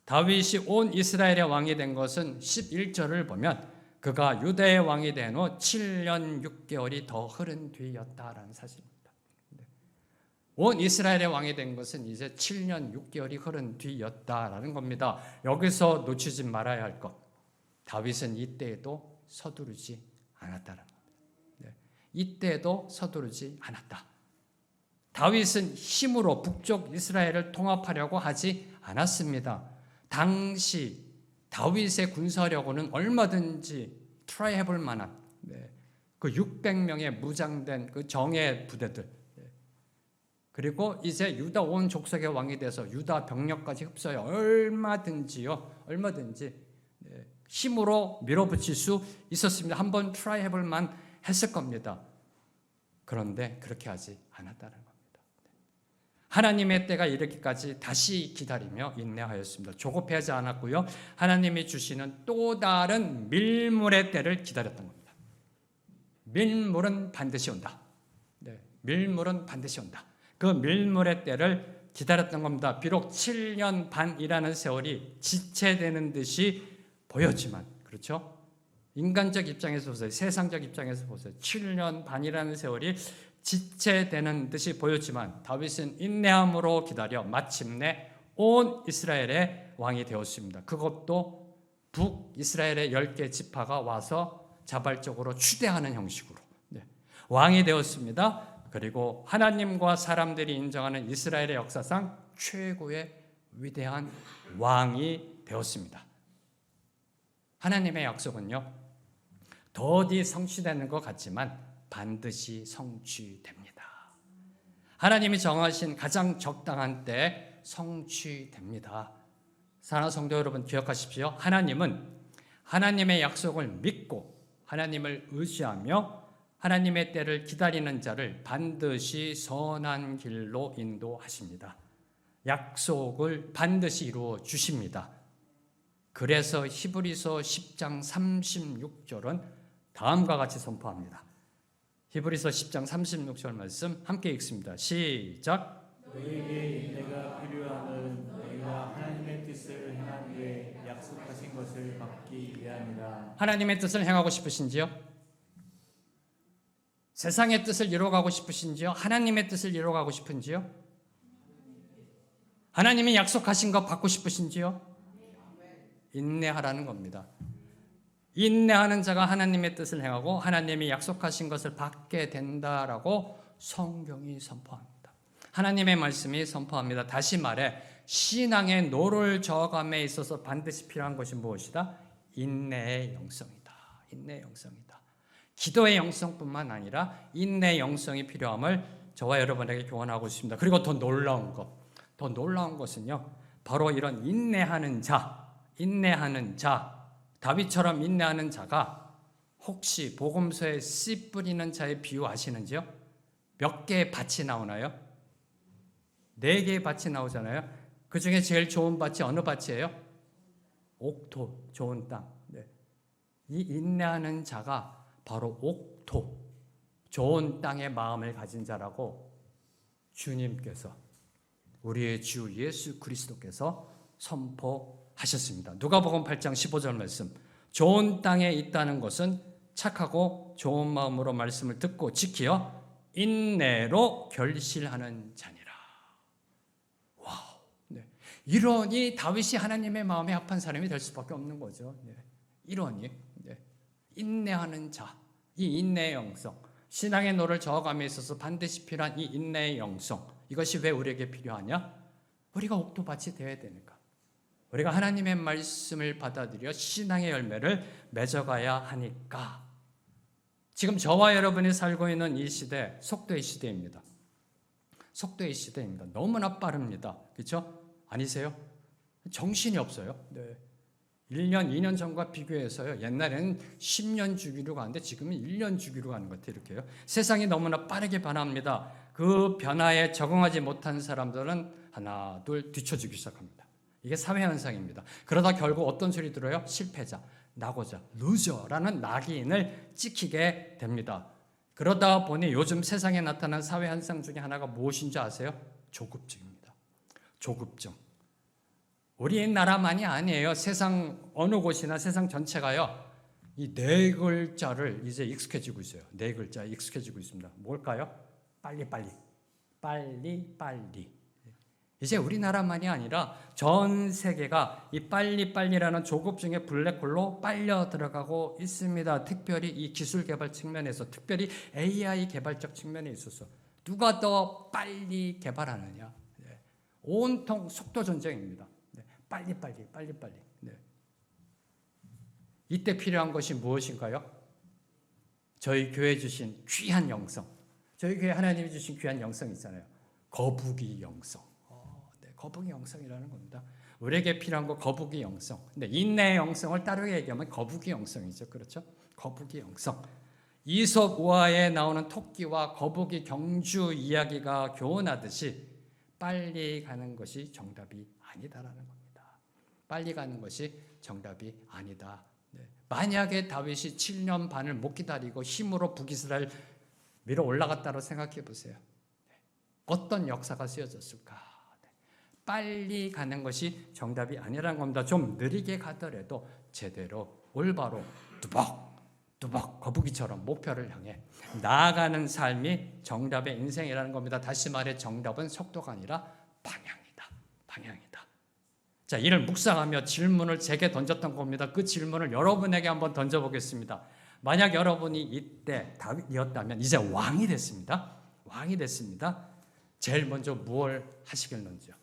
다윗이 온 이스라엘의 왕이 된 것은 11절을 보면 그가 유다의 왕이 된 후 7년 6개월이 더 흐른 뒤였다라는 사실입니다. 온 이스라엘의 왕이 된 것은 이제 7년 6개월이 흐른 뒤였다라는 겁니다. 여기서 놓치지 말아야 할 것. 다윗은 이때에도 서두르지 않았다라는 겁니다. 이때에도 서두르지 않았다. 다윗은 힘으로 북쪽 이스라엘을 통합하려고 하지 않았습니다. 당시 다윗의 군사력으로는 얼마든지 트라이 해볼 만한 그 600명의 무장된 그 정예 부대들, 그리고 이제 유다 온 족속의 왕이 돼서 유다 병력까지 흡수하여 얼마든지 힘으로 밀어붙일 수 있었습니다. 한번 트라이 해볼 만 했을 겁니다. 그런데 그렇게 하지 않았다는 겁니다. 하나님의 때가 이르기까지 다시 기다리며 인내하였습니다. 조급해하지 않았고요. 하나님이 주시는 또 다른 밀물의 때를 기다렸던 겁니다. 밀물은 반드시 온다. 밀물은 반드시 온다. 그 밀물의 때를 기다렸던 겁니다. 비록 7년 반이라는 세월이 지체되는 듯이 보였지만, 그렇죠? 인간적 입장에서 보세요. 세상적 입장에서 보세요. 7년 반이라는 세월이 지체되는 듯이 보였지만 다윗은 인내함으로 기다려 마침내 온 이스라엘의 왕이 되었습니다. 그것도 북이스라엘의 10개 지파가 와서 자발적으로 추대하는 형식으로 왕이 되었습니다. 그리고 하나님과 사람들이 인정하는 이스라엘의 역사상 최고의 위대한 왕이 되었습니다. 하나님의 약속은요, 더디 성취되는 것 같지만 반드시 성취됩니다. 하나님이 정하신 가장 적당한 때 성취됩니다. 사랑하는 성도 여러분, 기억하십시오. 하나님은 하나님의 약속을 믿고 하나님을 의지하며 하나님의 때를 기다리는 자를 반드시 선한 길로 인도하십니다. 약속을 반드시 이루어 주십니다. 그래서 히브리서 10장 36절은 다음과 같이 선포합니다. 히브리서 10장 36절 말씀 함께 읽습니다. 시작. 너희에게 인내가 필요함은 너희가 하나님의 뜻을 행한 후에 약속하신 것을 받기 위함이라. 하나님의 뜻을 행하고 싶으신지요? 세상의 뜻을 이루어가고 싶으신지요? 하나님의 뜻을 이루어가고 싶은지요? 하나님이 약속하신 것 받고 싶으신지요? 인내하라는 겁니다. 인내하는 자가 하나님의 뜻을 행하고 하나님이 약속하신 것을 받게 된다라고 성경이 선포합니다. 하나님의 말씀이 선포합니다. 다시 말해 신앙의 노를 저어감에 있어서 반드시 필요한 것이 무엇이다? 인내의 영성이다. 인내의 영성이다. 기도의 영성뿐만 아니라 인내의 영성이 필요함을 저와 여러분에게 교훈하고 있습니다. 그리고 더 놀라운 것은요, 바로 이런 인내하는 자, 다윗처럼 인내하는 자가 혹시 복음서에 씨 뿌리는 자의 비유 아시는지요? 몇 개의 밭이 나오나요? 4개의 밭이 나오잖아요. 그 중에 제일 좋은 밭이 어느 밭이에요? 옥토, 좋은 땅. 이 인내하는 자가 바로 옥토, 좋은 땅의 마음을 가진 자라고 주님께서, 우리의 주 예수 그리스도께서 선포하셨습니다. 누가복음 8장 15절 말씀. 좋은 땅에 있다는 것은 착하고 좋은 마음으로 말씀을 듣고 지키어 인내로 결실하는 자니라. 와우. 네. 이러니 다윗이 하나님의 마음에 합한 사람이 될 수밖에 없는 거죠. 네. 이러니 인내하는 자, 이 인내의 영성, 신앙의 노를 저어감에 있어서 반드시 필요한 이 인내의 영성, 이것이 왜 우리에게 필요하냐? 우리가 옥토밭이 되어야 되니까. 우리가 하나님의 말씀을 받아들여 신앙의 열매를 맺어가야 하니까. 지금 저와 여러분이 살고 있는 이 시대, 속도의 시대입니다. 속도의 시대입니다. 너무나 빠릅니다. 그렇죠? 아니세요? 정신이 없어요. 네. 1년, 2년 전과 비교해서요. 옛날에는 10년 주기로 가는데 지금은 1년 주기로 가는 것 같아요. 이렇게요. 세상이 너무나 빠르게 변합니다. 그 변화에 적응하지 못한 사람들은 하나, 둘 뒤처지기 시작합니다. 이게 사회 현상입니다. 그러다 결국 어떤 소리 들어요? 실패자, 낙오자, 루저라는 낙인을 찍히게 됩니다. 그러다 보니 요즘 세상에 나타난 사회 현상 중에 하나가 무엇인지 아세요? 조급증입니다. 조급증. 우리나라만이 아니에요. 세상 어느 곳이나 세상 전체가요. 이 네 글자를 이제 익숙해지고 있어요. 네 글자 익숙해지고 있습니다. 뭘까요? 빨리빨리. 빨리빨리. 이제 우리나라만이 아니라 전 세계가 이 빨리빨리라는 조급증의 블랙홀로 빨려 들어가고 있습니다. 특별히 이 기술 개발 측면에서, 특별히 AI 개발적 측면에 있어서 누가 더 빨리 개발하느냐. 온통 속도 전쟁입니다. 빨리빨리. 네. 이때 필요한 것이 무엇인가요? 저희 교회 주신 귀한 영성. 저희 교회 하나님이 주신 귀한 영성 있잖아요. 거북이 영성. 거북이 영성이라는 겁니다. 우리에게 필요한 거 거북이 영성. 근데 인내의 영성을 따르게 얘기하면 거북이 영성이죠. 그렇죠? 거북이 영성. 이솝 우화에 나오는 토끼와 거북이 경주 이야기가 교훈하듯이 빨리 가는 것이 정답이 아니다라는 겁니다. 빨리 가는 것이 정답이 아니다. 만약에 다윗이 7년 반을 못 기다리고 힘으로 북이스라엘 밀어 올라갔다고 생각해 보세요. 어떤 역사가 쓰여졌을까? 빨리 가는 것이 정답이 아니라는 겁니다. 좀 느리게 가더라도 제대로 올바로 뚜벅뚜벅 거북이처럼 목표를 향해 나아가는 삶이 정답의 인생이라는 겁니다. 다시 말해 정답은 속도가 아니라 방향이다. 자, 이를 묵상하며 질문을 제게 던졌던 겁니다. 그 질문을 여러분에게 한번 던져보겠습니다. 만약 여러분이 이때 다윗이었다면 이제 왕이 됐습니다. 제일 먼저 무엇을 하시겠는지요?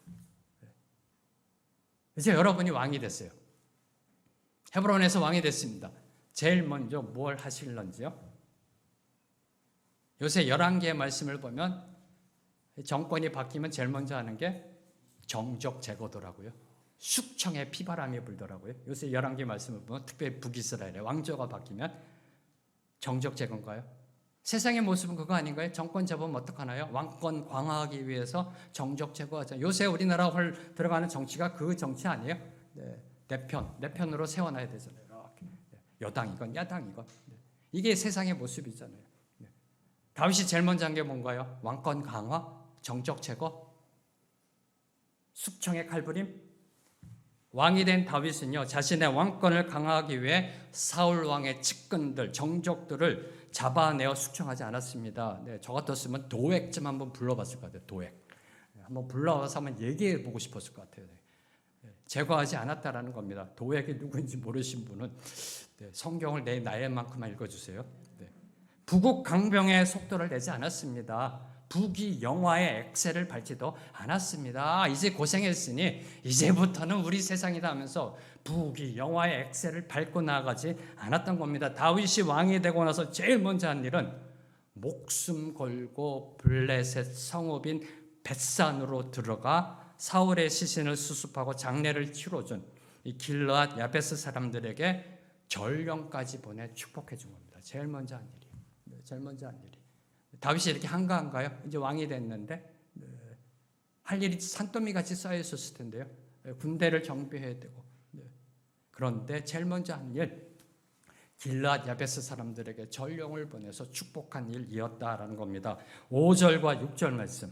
이제 여러분이 왕이 됐어요. 헤브론에서 왕이 됐습니다. 제일 먼저 뭘 하실런지요? 요새 11개의 말씀을 보면 정권이 바뀌면 제일 먼저 하는 게 정적 제거더라고요. 숙청에 피바람이 불더라고요. 요새 11개 말씀을 보면 특별히 북이스라엘의 왕조가 바뀌면 정적 제거인가요? 세상의 모습은 그거 아닌가요? 정권 잡으면 어떡하나요? 왕권 강화하기 위해서 정적 제거하자. 요새 우리나라 들어가는 정치가 그 정치 아니에요? 네. 내 편으로 세워놔야 되잖아요. 이렇게. 여당이건 야당이건. 이게 세상의 모습이잖아요. 다윗이 제일 먼저 한 게 뭔가요? 왕권 강화, 정적 제거, 숙청의 칼부림. 왕이 된 다윗은요, 자신의 왕권을 강화하기 위해 사울 왕의 측근들, 정족들을 잡아내어 숙청하지 않았습니다. 네, 저 같았으면 도액 좀 한번 불러봤을 것 같아요. 도액. 한번 불러와서 한번 얘기해 보고 싶었을 것 같아요. 네, 제거하지 않았다라는 겁니다. 도액이 누구인지 모르신 분은 성경을 내 나이만큼만 읽어주세요. 부국 강병의 속도를 내지 않았습니다. 북이 영화의 엑셀을 밟지도 않았습니다. 이제 고생했으니 이제부터는 우리 세상이다 하면서 북이 영화의 엑셀을 밟고 나아가지 않았던 겁니다. 다윗이 왕이 되고 나서 제일 먼저 한 일은 목숨 걸고 블레셋 성읍인 벳산으로 들어가 사울의 시신을 수습하고 장례를 치러준 이 길르앗 야베스 사람들에게 전령까지 보내 축복해 준 겁니다. 제일 먼저 한 일이. 다윗이 이렇게 한가한가요? 이제 왕이 됐는데 할 일이 산더미같이 쌓여 있었을 텐데요. 군대를 정비해야 되고. 그런데 제일 먼저 한 일, 길르앗 야베스 사람들에게 전령을 보내서 축복한 일이었다라는 겁니다. 5절과 6절 말씀.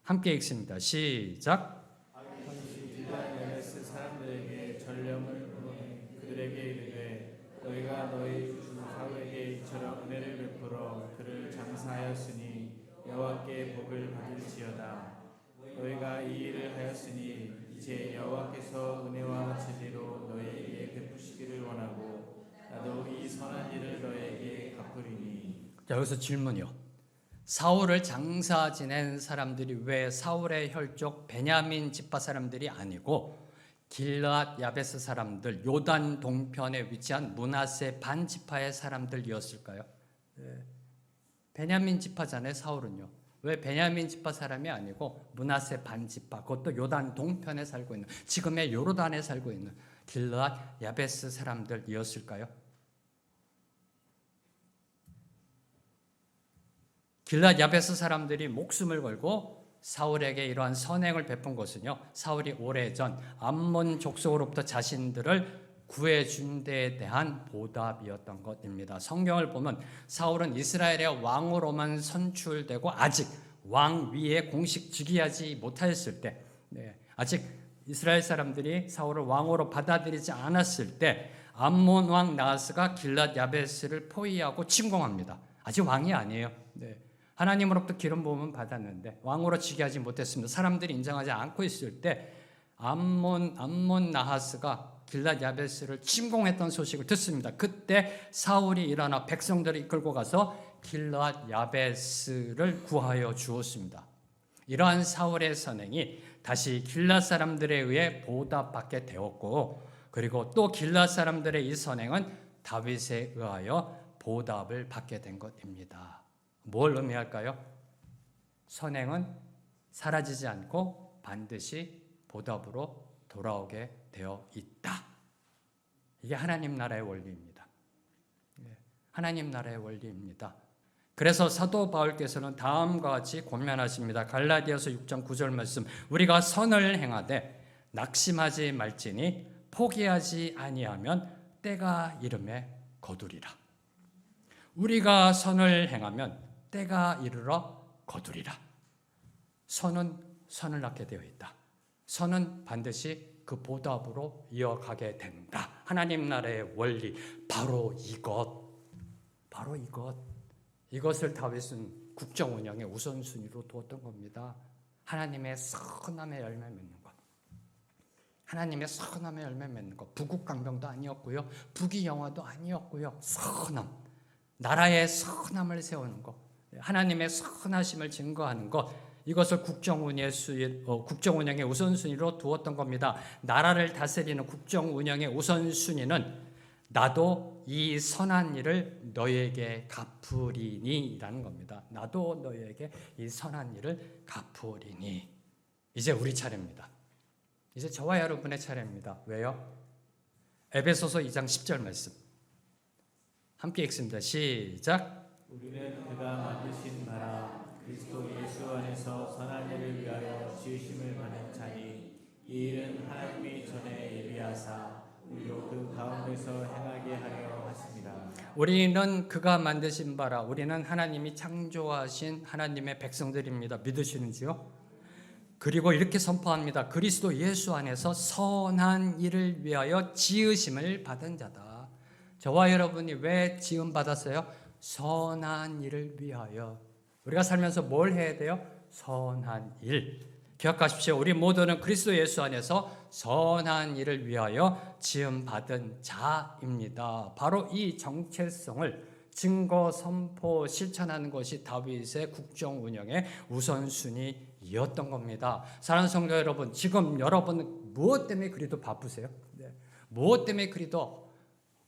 함께 읽습니다. 시작. 당시 길앗 야베스 사람들에게 전령을 보내 그들에게 이르되 너희가 너희 주 사울에게 이처럼 은혜를 베풀어 그를 장사하였으니 여호와께 복을 받을지어다. 너희가 이 일을 하였으니 이제 여호와께서 은혜와 진리로 너희에게 베푸시기를 원하고 나도 이 선한 일을 너희에게 갚으리니. 자, 여기서 질문이요. 사울을 장사 지낸 사람들이 왜 사울의 혈족 베냐민 지파 사람들이 아니고 길앗 야베스 사람들, 요단 동편에 위치한 므낫세 반 지파의 사람들이었을까요? 베냐민 지파잖아요, 사울은요. 왜 베냐민 지파 사람이 아니고 므낫세 반 지파, 그것도 요단 동편에 살고 있는, 지금의 요르단에 살고 있는 길앗 야베스 사람들이었을까요? 길앗 야베스 사람들이 목숨을 걸고 사울에게 이러한 선행을 베푼 것은요, 사울이 오래전 암몬 족속으로부터 자신들을 구해준 데에 대한 보답이었던 것입니다. 성경을 보면 사울은 이스라엘의 왕으로만 선출되고 아직 왕 위에 공식 즉위하지 못하였을 때, 아직 이스라엘 사람들이 사울을 왕으로 받아들이지 않았을 때 암몬 왕 나하스가 길앗 야베스를 포위하고 침공합니다. 아직 왕이 아니에요. 하나님으로부터 기름 부음은 받았는데 왕으로 즉위하지 못했습니다. 사람들이 인정하지 않고 있을 때 암몬 나하스가 길앗 야베스를 침공했던 소식을 듣습니다. 그때 사울이 일어나 백성들을 이끌고 가서 길앗 야베스를 구하여 주었습니다. 이러한 사울의 선행이 다시 길앗 사람들에 의해 보답받게 되었고, 그리고 또 길앗 사람들의 이 선행은 다윗에 의하여 보답을 받게 된 것입니다. 뭘 의미할까요? 선행은 사라지지 않고 반드시 보답으로 돌아오게 되어 있다. 이게 하나님 나라의 원리입니다. 하나님 나라의 원리입니다. 그래서 사도 바울께서는 다음과 같이 권면하십니다. 갈라디아서 6장 9절 말씀, 우리가 선을 행하되 낙심하지 말지니 포기하지 아니하면 때가 이름에 거두리라. 우리가 선을 행하면 때가 이르러 거두리라. 선은 선을 낳게 되어 있다. 선은 반드시 그 보답으로 이어가게 된다. 하나님 나라의 원리, 바로 이것을 다윗은 국정 운영의 우선순위로 두었던 겁니다. 하나님의 선함의 열매 맺는 것. 하나님의 선함의 열매 맺는 것. 부국강병도 아니었고요. 부귀영화도 아니었고요. 선함. 나라의 선함을 세우는 것. 하나님의 선하심을 증거하는 것, 이것을 국정 운영의 우선순위로 두었던 겁니다. 나라를 다스리는 국정 운영의 우선순위는 나도 이 선한 일을 너에게 갚으리니 라는 겁니다. 나도 너에게 이 선한 일을 갚으리니. 이제 우리 차례입니다. 이제 저와 여러분의 차례입니다. 왜요? 에베소서 2장 10절 말씀 함께 읽습니다. 시작. 우리는 그가 만드신 나라 그리스도 예수 안에서 선한 일을 위하여 지으심을 받은 자니 이 일은 하나님이 전에 예비하사 우리로 그 가운데서 행하게 하려 하십니다. 우리는 그가 만드신 바라, 우리는 하나님이 창조하신 하나님의 백성들입니다. 믿으시는지요? 그리고 이렇게 선포합니다. 그리스도 예수 안에서 선한 일을 위하여 지으심을 받은 자다. 저와 여러분이 왜 지음 받았어요? 선한 일을 위하여. 우리가 살면서 뭘 해야 돼요? 선한 일. 기억하십시오. 우리 모두는 그리스도 예수 안에서 선한 일을 위하여 지음받은 자입니다. 바로 이 정체성을 증거, 선포, 실천하는 것이 다윗의 국정 운영의 우선순위였던 겁니다. 사랑하는 성도 여러분, 지금 여러분 무엇 때문에 그리도 바쁘세요? 무엇 때문에 그리도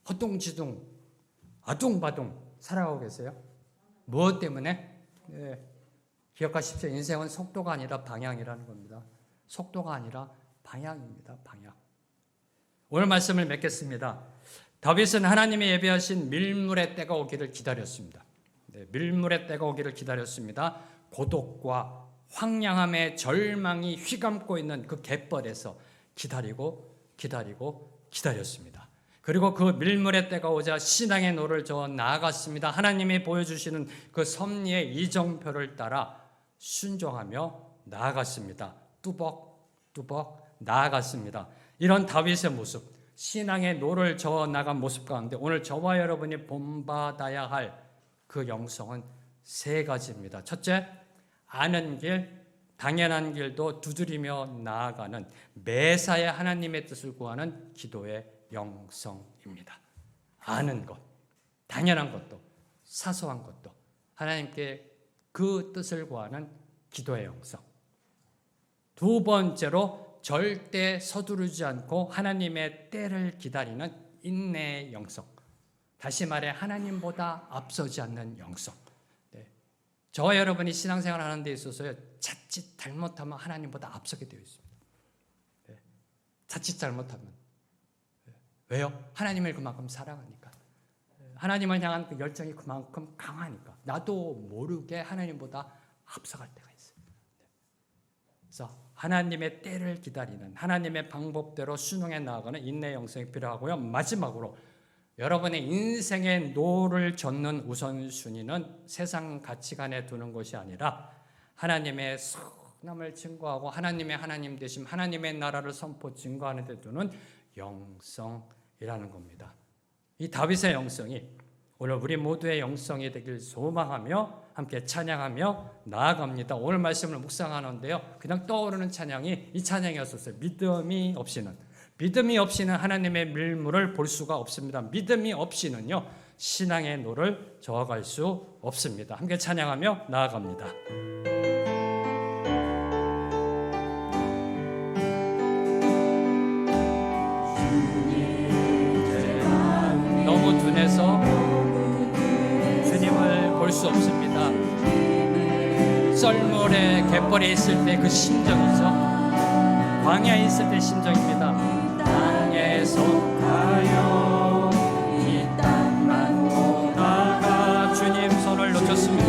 허둥지둥, 아둥바둥 살아가고 계세요? 무엇 때문에? 기억하십시오. 인생은 속도가 아니라 방향이라는 겁니다. 속도가 아니라 방향입니다. 방향. 오늘 말씀을 맺겠습니다. 다윗은 하나님이 예비하신 밀물의 때가 오기를 기다렸습니다. 밀물의 때가 오기를 기다렸습니다. 고독과 황량함의 절망이 휘감고 있는 그 갯벌에서 기다렸습니다. 그리고 그 밀물의 때가 오자 신앙의 노를 저어 나아갔습니다. 하나님이 보여주시는 그 섭리의 이정표를 따라 순종하며 나아갔습니다. 뚜벅뚜벅 나아갔습니다. 이런 다윗의 모습, 신앙의 노를 저어 나간 모습 가운데 오늘 저와 여러분이 본받아야 할 그 영성은 세 가지입니다. 첫째, 아는 길, 당연한 길도 두드리며 나아가는 매사에 하나님의 뜻을 구하는 기도의 영성입니다. 아는 것, 당연한 것도, 사소한 것도 하나님께 그 뜻을 구하는 기도의 영성. 두 번째로 절대 서두르지 않고 하나님의 때를 기다리는 인내의 영성. 다시 말해 하나님보다 앞서지 않는 영성. 저와 여러분이 신앙생활 하는 데 있어서 자칫 잘못하면 하나님보다 앞서게 되어 있습니다. 자칫 잘못하면. 왜요? 하나님을 그만큼 사랑하니까. 하나님을 향한 그 열정이 그만큼 강하니까. 나도 모르게 하나님보다 앞서갈 때가 있어요. 그래서 하나님의 때를 기다리는, 하나님의 방법대로 순응해 나아가는 인내의 영성이 필요하고요. 마지막으로 여러분의 인생의 노를 젓는 우선순위는 세상 가치관에 두는 것이 아니라 하나님의 선함을 증거하고 하나님의 하나님 되심, 하나님의 나라를 선포 증거하는 데 두는 영성이라는 겁니다. 이 다윗의 영성이 오늘 우리 모두의 영성이 되길 소망하며 함께 찬양하며 나아갑니다. 오늘 말씀을 묵상하는데요, 그냥 떠오르는 찬양이 이 찬양이었었어요. 믿음이 없이는 하나님의 밀물을 볼 수가 없습니다. 믿음이 없이는요, 신앙의 노를 저어갈 수 없습니다. 함께 찬양하며 나아갑니다. 너무 둔해서 주님을 볼 수 없습니다. 썰물에 갯벌에 있을 때 그 심정이죠. 광야에 있을 때 심정입니다. 땅에서 가요 이 땅만 보다가 주님 손을 놓쳤습니다.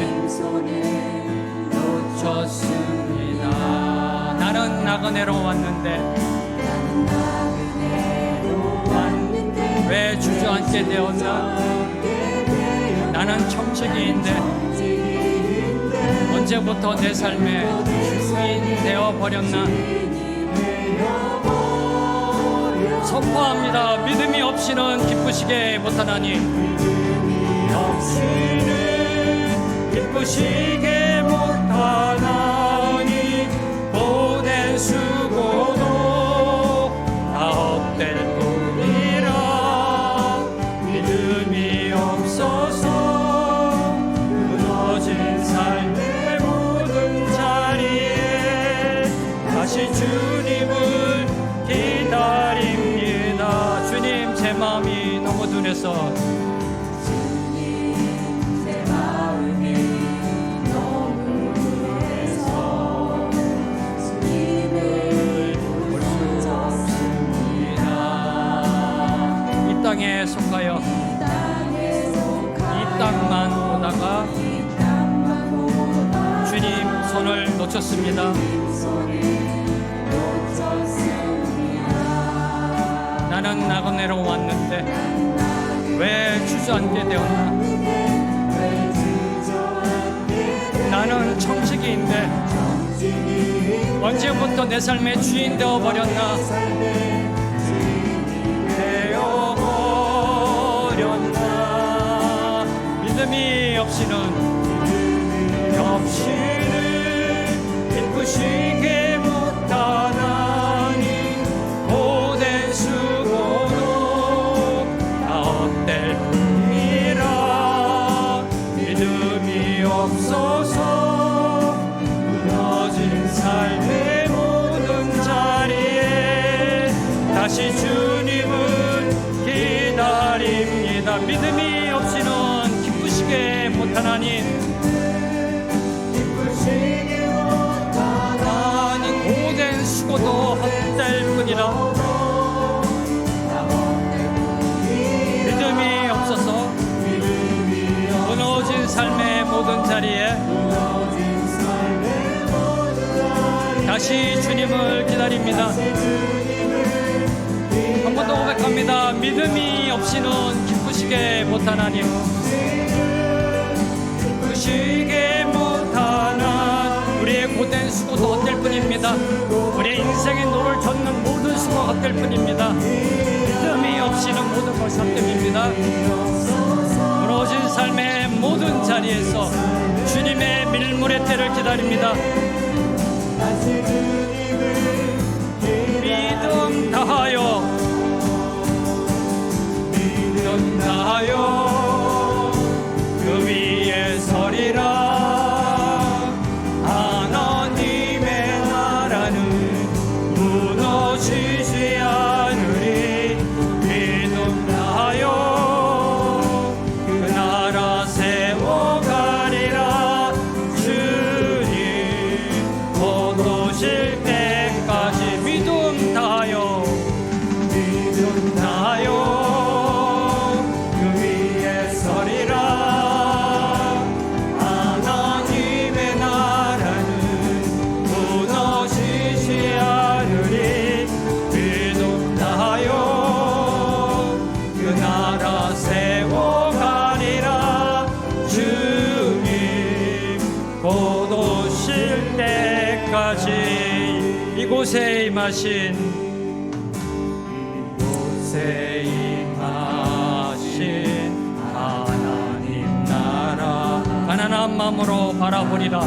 나는 나그네로 왔는데 왜 주저앉게 되었나? 나는 청지기인데 언제부터 내 삶에 주인 되어버렸나? 선포합니다. 믿음이 없이는 기쁘시게 못하나니, 기쁘시게 못하나니 보낸 수고도 다 헛될 뿐이라. 믿음이 없어서 무너진 삶의 모든 자리에 다시 주님을 기다립니다. 주님, 제 마음이 너무 둔해서 땅에 속하여 이 땅만 보다가 주님 손을 놓쳤습니다. 나는 나그네로 왔는데 왜 주저앉게 되었나? 나는 청지기인데 언제부터 내 삶의 주인 되어버렸나? 믿음이 없이는 기쁘시게 못하나니 모든 수고도 다 헛될 뿐이라. 믿음이 없어서 무너진 삶의 모든 자리에 다시 주님을 기다립니다. 믿음이 없이는 기쁘시게 못하나니 모든 수고도 헛될 뿐이라. 믿음이 없어서 무너진 삶의 모든 자리에 다시 주님을 기다립니다. 한 번 더 고백합니다. 믿음이 없이는 기쁘시게 못하나니, 기쁘시게 못하나 우리의 고된 모든 수고도 헛될 뿐입니다. 우리의 인생의 노를 젓는 모든 수고가 헛될 뿐입니다. 믿음이 없이는 모든 것이 헛됨입니다. 무너진 삶의 모든 자리에서 주님의 밀물의 때를 기다립니다. 믿음 다하여 그 위에 서리라. 하나님의 나라는 무너지지 않으리. 믿음 다하여 그 나라 세워가리라. 주님 곧 오실 때까지 믿음 다하여 이곳에 임하신 하나님 나라 가난한 마음으로 바라보리라.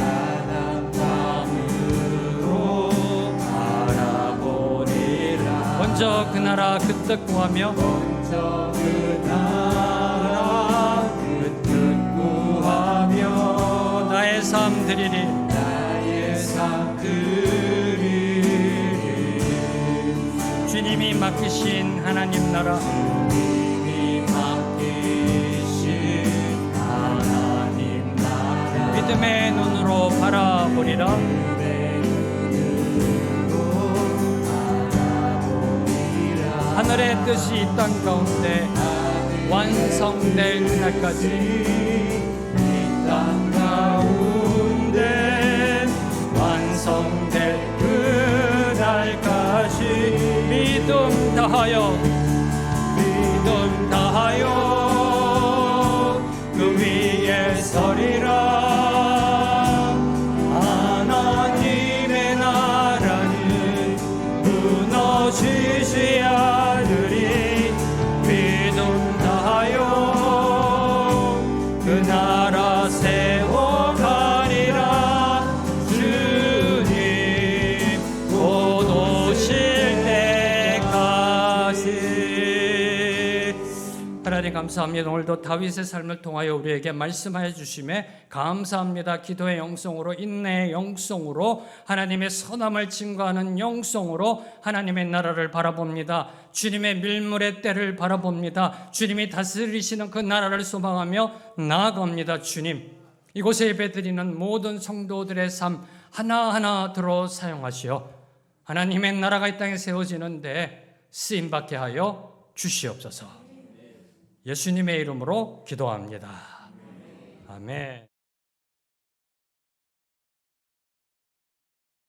먼저 그 나라 그 뜻 구하며 나의 삶 드리리. 주님이 맡기신 하나님 나라, 믿음의 눈으로 바라보리라. 하늘의 뜻이 이 땅 가운데 완성될 그날까지, 이 땅 가운데 완성될 그날까지 믿음 다하여 그 위에 서리라. 하나님의 나라는 무너지지 않으리. 믿음 다하여 그 나라 세워가리라. 주님 곧 오실 때까지. 하나님 감사합니다. 오늘도 다윗의 삶을 통하여 우리에게 말씀하여 주심에 감사합니다. 기도의 영성으로, 인내의 영성으로, 하나님의 선함을 증거하는 영성으로 하나님의 나라를 바라봅니다. 주님의 밀물의 때를 바라봅니다. 주님이 다스리시는 그 나라를 소망하며 나아갑니다. 주님, 이곳에 예배드리는 모든 성도들의 삶 하나하나 들어 사용하시어 하나님의 나라가 이 땅에 세워지는데 쓰임받게 하여 주시옵소서. 예수님의 이름으로 기도합니다. 아멘.